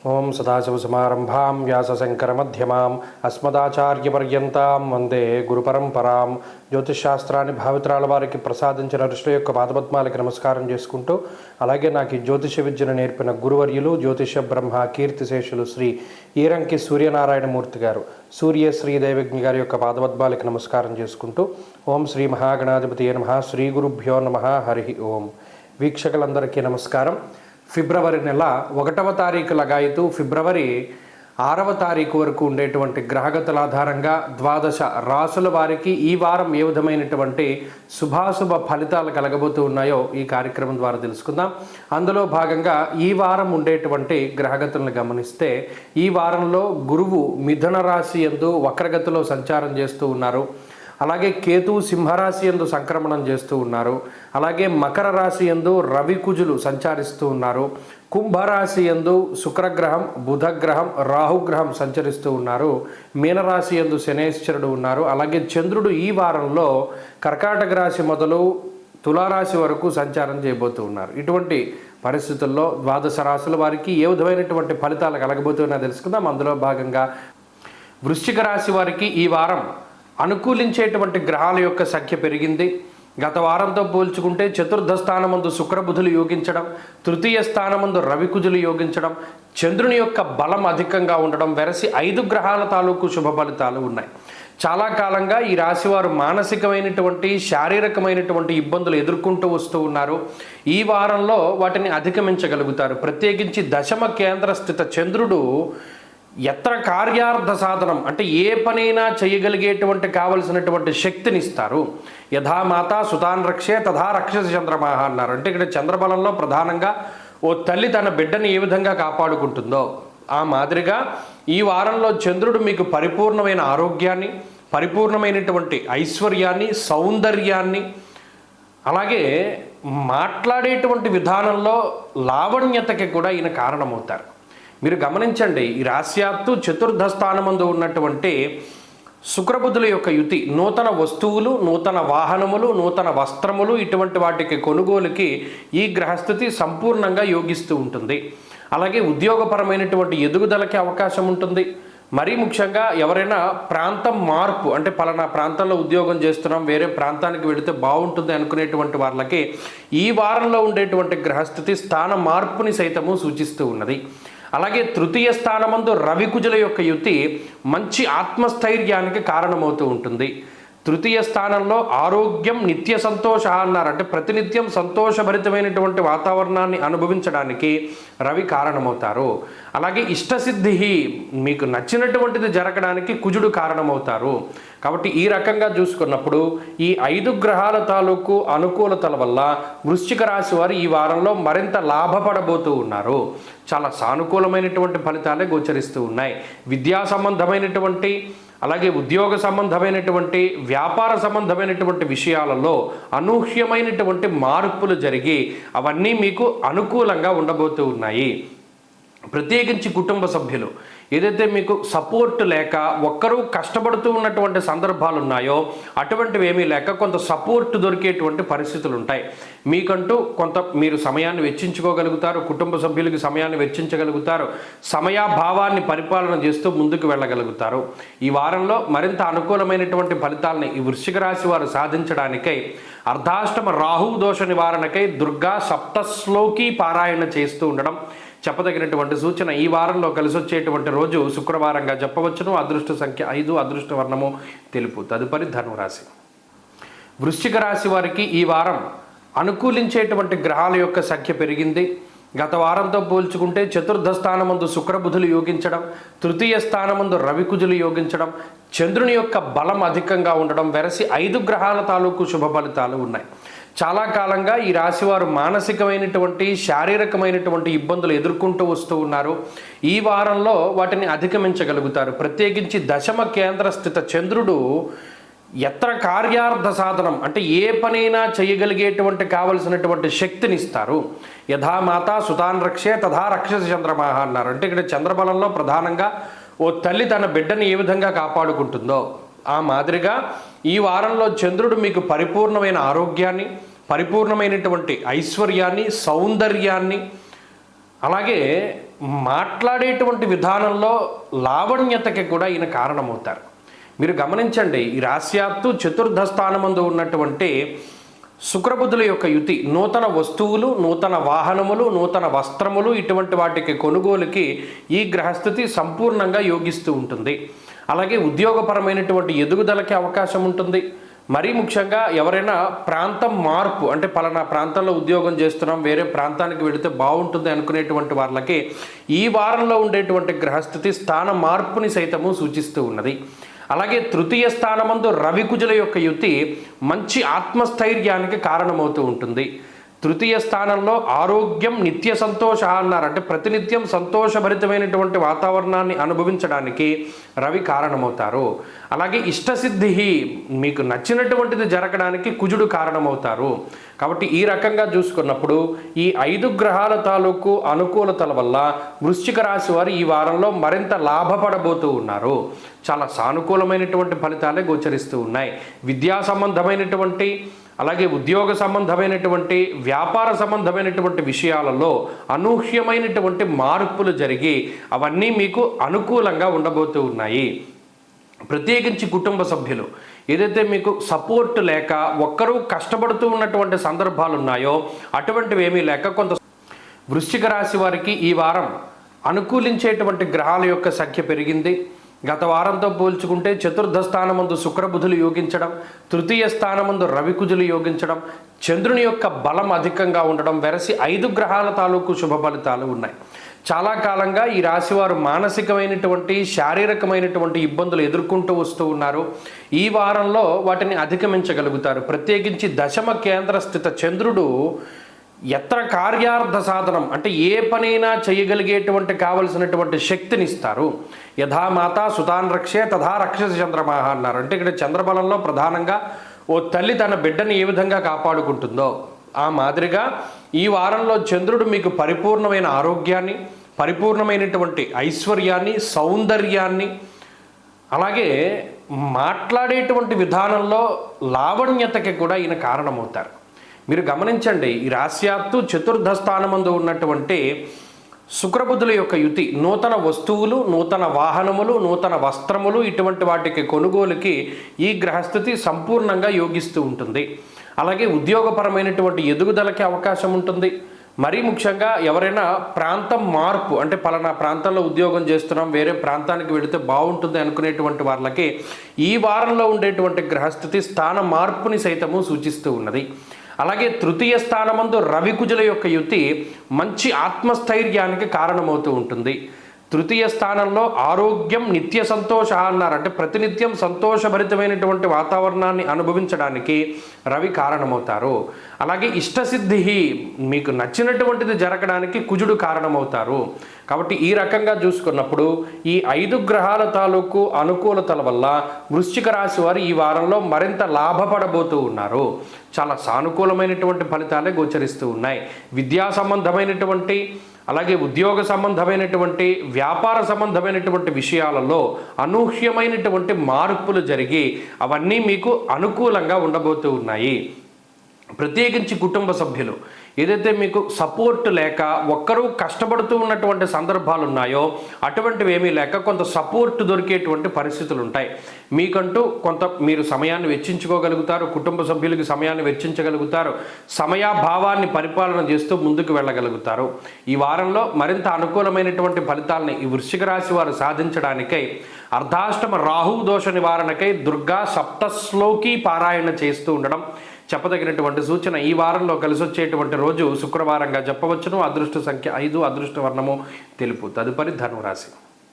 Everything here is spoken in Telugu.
ఓం సదాశివసమారంభాం వ్యాసశంకరమధ్యమాం అస్మదాచార్యపర్యంతాం వందే గురుపరంపరాం. జ్యోతిషశాస్త్రాన్ని భావితరాల వారికి ప్రసాదించిన ఋషుల యొక్క పాదపద్మాలకి నమస్కారం చేసుకుంటూ, అలాగే నాకు ఈ జ్యోతిష విద్యను నేర్పిన గురువర్యులు జ్యోతిష బ్రహ్మ కీర్తిశేషులు శ్రీ ఈరంకి సూర్యనారాయణమూర్తి గారు, సూర్యశ్రీ దైవజ్ఞ గారి యొక్క పాదపద్మాలకి నమస్కారం చేసుకుంటూ, ఓం శ్రీ మహాగణాధిపతి నమః, శ్రీ గురుభ్యో నమః, హరి ఓం. వీక్షకులందరికీ నమస్కారం. ఫిబ్రవరి నెల 1వ తారీఖు లగాయతూ ఫిబ్రవరి 6వ తారీఖు వరకు ఉండేటువంటి గ్రహగతుల ఆధారంగా 12 రాసుల వారికి ఈ వారం ఏ విధమైనటువంటి శుభాశుభ ఫలితాలు కలగబోతూ ఉన్నాయో ఈ కార్యక్రమం ద్వారా తెలుసుకుందాం. అందులో భాగంగా ఈ వారం ఉండేటువంటి గ్రహగతులను గమనిస్తే, ఈ వారంలో గురువు మిథున రాశి యందు వక్రగతిలో సంచారం చేస్తూ ఉన్నారు. అలాగే కేతు సింహరాశి యందు సంక్రమణం చేస్తూ ఉన్నారు. అలాగే మకర రాశి యందు రవి కుజులు సంచరిస్తూ ఉన్నారు. కుంభరాశి యందు శుక్రగ్రహం, బుధగ్రహం, రాహుగ్రహం సంచరిస్తూ ఉన్నారు. మీనరాశి యందు శనేశ్వరుడు ఉన్నారు. అలాగే చంద్రుడు ఈ వారంలో కర్కాటక రాశి మొదలు తులారాశి వరకు సంచారం చేయబోతూ ఉన్నారు. ఇటువంటి పరిస్థితుల్లో 12 రాశుల వారికి ఏ విధమైనటువంటి ఫలితాలు కలగబోతున్నా తెలుసుకుందాం. అందులో భాగంగా వృశ్చిక రాశి వారికి ఈ వారం అనుకూలించేటువంటి గ్రహాల యొక్క సంఖ్య పెరిగింది. గత వారంతో పోల్చుకుంటే చతుర్థ స్థానమందు శుక్రబుధులు యోగించడం, తృతీయ స్థానమందు రవికుజులు యోగించడం, చంద్రుని యొక్క బలం అధికంగా ఉండడం, వెరసి 5 గ్రహాల తాలూకు శుభ ఫలితాలు ఉన్నాయి. చాలా కాలంగా ఈ రాశివారు మానసికమైనటువంటి శారీరకమైనటువంటి ఇబ్బందులు ఎదుర్కొంటూ వస్తూ ఉన్నారు. ఈ వారంలో వాటిని అధిగమించగలుగుతారు. ప్రత్యేకించి దశమ కేంద్ర స్థిత చంద్రుడు ఎత్ర కార్యార్థ సాధనం అంటే ఏ పనైనా చేయగలిగేటువంటి కావలసినటువంటి శక్తిని ఇస్తారు. యథా మాత సుతాన్ రక్షే తథా రక్షసి చంద్రమాహ అన్నారు. అంటే ఇక్కడ చంద్రబలంలో ప్రధానంగా ఓ తల్లి తన బిడ్డని ఏ విధంగా కాపాడుకుంటుందో ఆ మాదిరిగా ఈ వారంలో చంద్రుడు మీకు పరిపూర్ణమైన ఆరోగ్యాన్ని, పరిపూర్ణమైనటువంటి ఐశ్వర్యాన్ని, సౌందర్యాన్ని, అలాగే మాట్లాడేటువంటి విధానంలో లావణ్యతకి కూడా ఈయన కారణమవుతారు. మీరు గమనించండి, ఈ రాశ్యాత్తు చతుర్థ స్థానమందు ఉన్నటువంటి శుక్రబుధుల యొక్క యుతి నూతన వస్తువులు, నూతన వాహనములు, నూతన వస్త్రములు ఇటువంటి వాటికి కొనుగోలుకి ఈ గ్రహస్థితి సంపూర్ణంగా యోగిస్తూ ఉంటుంది. అలాగే ఉద్యోగపరమైనటువంటి ఎదుగుదలకి అవకాశం ఉంటుంది. మరీ ముఖ్యంగా ఎవరైనా ప్రాంతం మార్పు అంటే పలానా ప్రాంతంలో ఉద్యోగం చేస్తున్నాం, వేరే ప్రాంతానికి వెళితే బాగుంటుంది అనుకునేటువంటి వాళ్ళకి ఈ వారంలో ఉండేటువంటి గ్రహస్థితి స్థాన మార్పుని సైతము సూచిస్తూ ఉన్నది. అలాగే తృతీయ స్థానమందు రవికుజుల యొక్క యుతి మంచి ఆత్మస్థైర్యానికి కారణమవుతూ ఉంటుంది. తృతీయ స్థానంలో ఆరోగ్యం, నిత్య సంతోష అన్నారు. అంటే ప్రతినిత్యం సంతోషభరితమైనటువంటి వాతావరణాన్ని అనుభవించడానికి రవి కారణమవుతారు. అలాగే ఇష్టసిద్ధి, మీకు నచ్చినటువంటిది జరగడానికి కుజుడు కారణమవుతారు. కాబట్టి ఈ రకంగా చూసుకున్నప్పుడు ఈ 5 గ్రహాల తాలూకు అనుకూలతల వల్ల వృశ్చిక రాశి వారు ఈ వారంలో మరింత లాభపడబోతూ ఉన్నారు. చాలా సానుకూలమైనటువంటి ఫలితాలే గోచరిస్తూ ఉన్నాయి. విద్యా సంబంధమైనటువంటి, అలాగే ఉద్యోగ సంబంధమైనటువంటి, వ్యాపార సంబంధమైనటువంటి విషయాలలో అనూహ్యమైనటువంటి మార్పులు జరిగి అవన్నీ మీకు అనుకూలంగా ఉండబోతూ ఉన్నాయి. ప్రత్యేకించి కుటుంబ సభ్యులు ఏదైతే మీకు సపోర్ట్ లేక ఒక్కరూ కష్టపడుతూ ఉన్నటువంటి సందర్భాలు ఉన్నాయో అటువంటివి ఏమీ లేక కొంత సపోర్ట్ దొరికేటువంటి పరిస్థితులు ఉంటాయి. మీకంటూ కొంత మీరు సమయాన్ని వెచ్చించుకోగలుగుతారు, కుటుంబ సభ్యులకి సమయాన్ని వెచ్చించగలుగుతారు, సమయాభావాన్ని పరిపాలన చేస్తూ ముందుకు వెళ్ళగలుగుతారు. ఈ వారంలో మరింత అనుకూలమైనటువంటి ఫలితాలని ఈ వృశ్చిక రాశి వారు సాధించడానికై అర్ధాష్టమ రాహు దోష నివారణకై దుర్గా సప్తశ్లోకి పారాయణ చేస్తూ ఉండడం చెప్పదగినటువంటి సూచన. ఈ వారంలో కలిసి వచ్చేటువంటి రోజు శుక్రవారంగా చెప్పవచ్చును. అదృష్ట సంఖ్య 5, అదృష్ట వర్ణము తెలుపు. తదుపరి ధనురాశి. వృశ్చిక రాశి వారికి ఈ వారం అనుకూలించేటువంటి గ్రహాల యొక్క సంఖ్య పెరిగింది. గత వారంతో పోల్చుకుంటే చతుర్థ స్థానమందు శుక్రబుధులు యోగించడం, తృతీయ స్థానమందు రవికుజులు యోగించడం, చంద్రుని యొక్క బలం అధికంగా ఉండడం, వెరసి 5 గ్రహాల తాలూకు శుభ ఫలితాలు ఉన్నాయి. చాలా కాలంగా ఈ రాశివారు మానసికమైనటువంటి శారీరకమైనటువంటి ఇబ్బందులు ఎదుర్కొంటూ వస్తూ ఉన్నారు. ఈ వారంలో వాటిని అధిగమించగలుగుతారు. ప్రత్యేకించి దశమ కేంద్ర స్థిత చంద్రుడు ఎత్ర కార్యార్థ సాధనం అంటే ఏ పనైనా చేయగలిగేటువంటి కావలసినటువంటి శక్తిని ఇస్తారు. యథా మాత సుతాన్ రక్షే తథా రక్షసి చంద్రమాహ అన్నారు. అంటే ఇక్కడ చంద్రబలంలో ప్రధానంగా ఓ తల్లి తన బిడ్డని ఏ విధంగా కాపాడుకుంటుందో ఆ మాదిరిగా ఈ వారంలో చంద్రుడు మీకు పరిపూర్ణమైన ఆరోగ్యాన్ని, పరిపూర్ణమైనటువంటి ఐశ్వర్యాన్ని, సౌందర్యాన్ని, అలాగే మాట్లాడేటువంటి విధానంలో లావణ్యతకి కూడా ఈయన కారణమవుతారు. మీరు గమనించండి, ఈ రాశ్యాత్తు చతుర్థ స్థానమందు ఉన్నటువంటి శుక్రబుధుల యొక్క యుతి నూతన వస్తువులు, నూతన వాహనములు, నూతన వస్త్రములు ఇటువంటి వాటికి కొనుగోలుకి ఈ గ్రహస్థితి సంపూర్ణంగా యోగిస్తూ ఉంటుంది. అలాగే ఉద్యోగపరమైనటువంటి ఎదుగుదలకి అవకాశం ఉంటుంది. మరీ ముఖ్యంగా ఎవరైనా ప్రాంతం మార్పు, అంటే పలానా ప్రాంతంలో ఉద్యోగం చేస్తున్నాం, వేరే ప్రాంతానికి వెళితే బాగుంటుంది అనుకునేటువంటి వాళ్ళకి ఈ వారంలో ఉండేటువంటి గ్రహస్థితి స్థాన మార్పుని సైతము సూచిస్తూ ఉన్నది. అలాగే తృతీయ స్థానమందు రవికుజుల యొక్క యుతి మంచి ఆత్మస్థైర్యానికి కారణమవుతూ ఉంటుంది. తృతీయ స్థానంలో ఆరోగ్యం, నిత్య సంతోష అన్నారు. అంటే ప్రతినిత్యం సంతోషభరితమైనటువంటి వాతావరణాన్ని అనుభవించడానికి రవి కారణమవుతారు. అలాగే ఇష్టసిద్ధి, మీకు నచ్చినటువంటిది జరగడానికి కుజుడు కారణమవుతారు. కాబట్టి ఈ రకంగా చూసుకున్నప్పుడు ఈ 5 గ్రహాల తాలూకు అనుకూలతల వల్ల వృశ్చిక రాశి వారు ఈ వారంలో మరింత లాభపడబోతూ ఉన్నారు. చాలా సానుకూలమైనటువంటి ఫలితాలే గోచరిస్తూ ఉన్నాయి. విద్యా సంబంధమైనటువంటి, అలాగే ఉద్యోగ సంబంధమైనటువంటి, వ్యాపార సంబంధమైనటువంటి విషయాలలో అనూహ్యమైనటువంటి మార్పులు జరిగి అవన్నీ మీకు అనుకూలంగా ఉండబోతూ ఉన్నాయి. ప్రత్యేకించి కుటుంబ సభ్యులు ఏదైతే మీకు సపోర్ట్ లేక ఒక్కరూ కష్టపడుతూ ఉన్నటువంటి సందర్భాలు ఉన్నాయో అటువంటివి ఏమీ లేక కొంత వృశ్చిక రాశి వారికి ఈ వారం అనుకూలించేటువంటి గ్రహాల యొక్క సంఖ్య పెరిగింది. గత వారంతో పోల్చుకుంటే చతుర్థ స్థానమందు శుక్రబుధులు యోగించడం, తృతీయ స్థానమందు రవికుజులు యోగించడం, చంద్రుని యొక్క బలం అధికంగా ఉండడం, వెరసి 5 గ్రహాల తాలూకు శుభ ఫలితాలు ఉన్నాయి. చాలా కాలంగా ఈ రాశివారు మానసికమైనటువంటి, శారీరకమైనటువంటి ఇబ్బందులు ఎదుర్కొంటూ వస్తూ ఉన్నారు. ఈ వారంలో వాటిని అధిగమించగలుగుతారు. ప్రత్యేకించి దశమ కేంద్ర స్థిత చంద్రుడు ఎత్ర కార్యార్థ సాధనం, అంటే ఏ పనైనా చేయగలిగేటువంటి కావలసినటువంటి శక్తిని ఇస్తారు. యథా మాతా సుతాన్ రక్షే తథా రక్షసి చంద్రమాహ అన్నారు. అంటే ఇక్కడ చంద్రబలంలో ప్రధానంగా ఓ తల్లి తన బిడ్డని ఏ విధంగా కాపాడుకుంటుందో ఆ మాదిరిగా ఈ వారంలో చంద్రుడు మీకు పరిపూర్ణమైన ఆరోగ్యాన్ని, పరిపూర్ణమైనటువంటి ఐశ్వర్యాన్ని, సౌందర్యాన్ని, అలాగే మాట్లాడేటువంటి విధానంలో లావణ్యతకి కూడా ఈయన కారణమవుతారు. మీరు గమనించండి, ఈ రాశ్యాత్తు చతుర్థ స్థానమందు ఉన్నటువంటి శుక్రబుధుల యొక్క యుతి నూతన వస్తువులు, నూతన వాహనములు, నూతన వస్త్రములు ఇటువంటి వాటికి కొనుగోలుకి ఈ గ్రహస్థితి సంపూర్ణంగా యోగిస్తూ ఉంటుంది. అలాగే ఉద్యోగపరమైనటువంటి ఎదుగుదలకి అవకాశం ఉంటుంది. మరీ ముఖ్యంగా ఎవరైనా ప్రాంతం మార్పు, అంటే పలానా ప్రాంతంలో ఉద్యోగం చేస్తున్నాం, వేరే ప్రాంతానికి వెళితే బాగుంటుంది అనుకునేటువంటి వాళ్ళకి ఈ వారంలో ఉండేటువంటి గ్రహస్థితి స్థాన మార్పుని సైతము సూచిస్తూ ఉన్నది. అలాగే తృతీయ స్థానమందు రవికుజుల యొక్క యుతి మంచి ఆత్మస్థైర్యానికి కారణమవుతూ ఉంటుంది. తృతీయ స్థానంలో ఆరోగ్యం, నిత్య సంతోష అన్నారు. అంటే ప్రతినిత్యం సంతోషభరితమైనటువంటి వాతావరణాన్ని అనుభవించడానికి రవి కారణమవుతారు. అలాగే ఇష్టసిద్ధి, మీకు నచ్చినటువంటిది జరగడానికి కుజుడు కారణమవుతారు. కాబట్టి ఈ రకంగా చూసుకున్నప్పుడు ఈ 5 గ్రహాల తాలూకు అనుకూలతల వల్ల వృశ్చిక రాశి వారు ఈ వారంలో మరింత లాభపడబోతూ ఉన్నారు. చాలా సానుకూలమైనటువంటి ఫలితాలే గోచరిస్తూ ఉన్నాయి. విద్యా సంబంధమైనటువంటి, అలాగే ఉద్యోగ సంబంధమైనటువంటి, వ్యాపార సంబంధమైనటువంటి విషయాలలో అనూహ్యమైనటువంటి మార్పులు జరిగి అవన్నీ మీకు అనుకూలంగా ఉండబోతూ ఉన్నాయి. ప్రత్యేకించి కుటుంబ సభ్యులు ఏదైతే మీకు సపోర్ట్ లేక ఒక్కరూ కష్టపడుతూ ఉన్నటువంటి సందర్భాలు ఉన్నాయో అటువంటివి ఏమీ లేక కొంత సపోర్ట్ దొరికేటువంటి పరిస్థితులు ఉంటాయి. మీకంటూ కొంత మీరు సమయాన్ని వెచ్చించుకోగలుగుతారు, కుటుంబ సభ్యులకి సమయాన్ని వెచ్చించగలుగుతారు, సమయాభావాన్ని పరిపాలన చేస్తూ ముందుకు వెళ్ళగలుగుతారు. ఈ వారంలో మరింత అనుకూలమైనటువంటి ఫలితాలని ఈ వృశ్చిక రాశి వారు సాధించడానికై అర్ధాష్టమ రాహు దోష నివారణకై దుర్గా సప్తశ్లోకి పారాయణ చేస్తూ ఉండడం చెప్పదగినటువంటి సూచన. ఈ వారంలో కలిసి వచ్చేటువంటి రోజు శుక్రవారంగా చెప్పవచ్చును. అదృష్ట సంఖ్య 5, అదృష్ట వర్ణము తెలుపు. తదుపరి ధనురాశి.